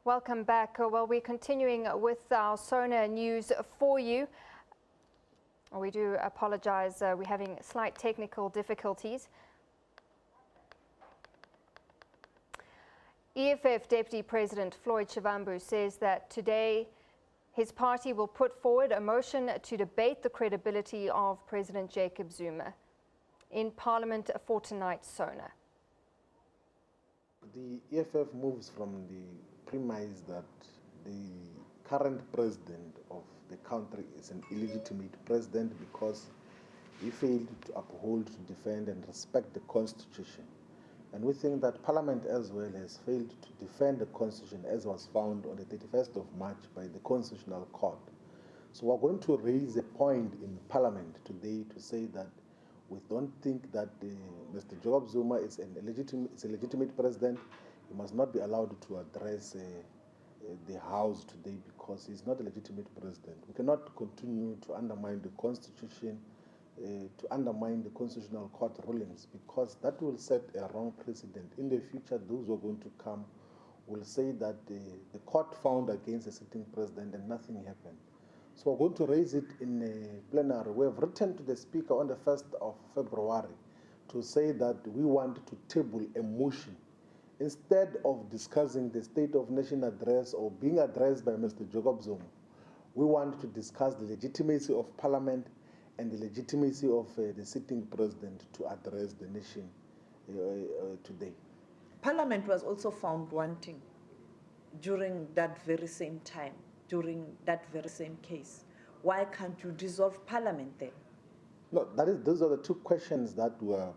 Welcome back. Well, we're continuing with our SONA news for you. We do apologize, we're having slight technical difficulties. EFF Deputy President Floyd Shivambu says that today his party will put forward a motion to debate the credibility of President Jacob Zuma in Parliament for tonight's SONA. The EFF moves from the premise that the current president of the country is an illegitimate president because he failed to uphold, to defend and respect the Constitution. And we think that Parliament as well has failed to defend the Constitution as was found on the 31st of March by the Constitutional Court. So we're going to raise a point in Parliament today to say that we don't think that Mr. Jacob Zuma is a legitimate president. He must not be allowed to address the House today because he's not a legitimate president. We cannot continue to undermine the Constitution, to undermine the Constitutional Court rulings, because that will set a wrong precedent. In the future, those who are going to come will say that the court found against a sitting president and nothing happened. So we're going to raise it in a plenary. We have written to the Speaker on the 1st of February to say that we want to table a motion. Instead of discussing the State of Nation address or being addressed by Mr. Jacob Zuma, we want to discuss the legitimacy of Parliament and the legitimacy of the sitting president to address the nation today. Parliament was also found wanting during that very same time, during that very same case. Why can't you dissolve Parliament then? No, those are the two questions that we're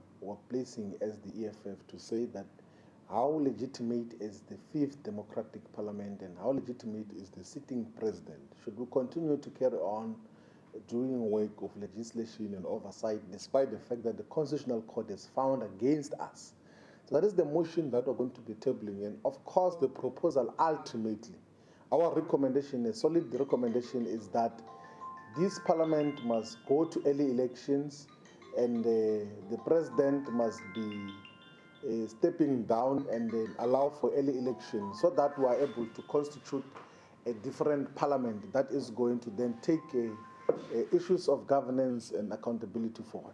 placing as the EFF to say that how legitimate is the fifth democratic parliament and how legitimate is the sitting president? Should we continue to carry on doing work of legislation and oversight despite the fact that the Constitutional Court has found against us? So that is the motion that we're going to be tabling. And of course, the proposal ultimately, our recommendation, a solid recommendation, is that this parliament must go to early elections and the president must be stepping down and allow for early elections so that we are able to constitute a different parliament that is going to then take issues of governance and accountability forward.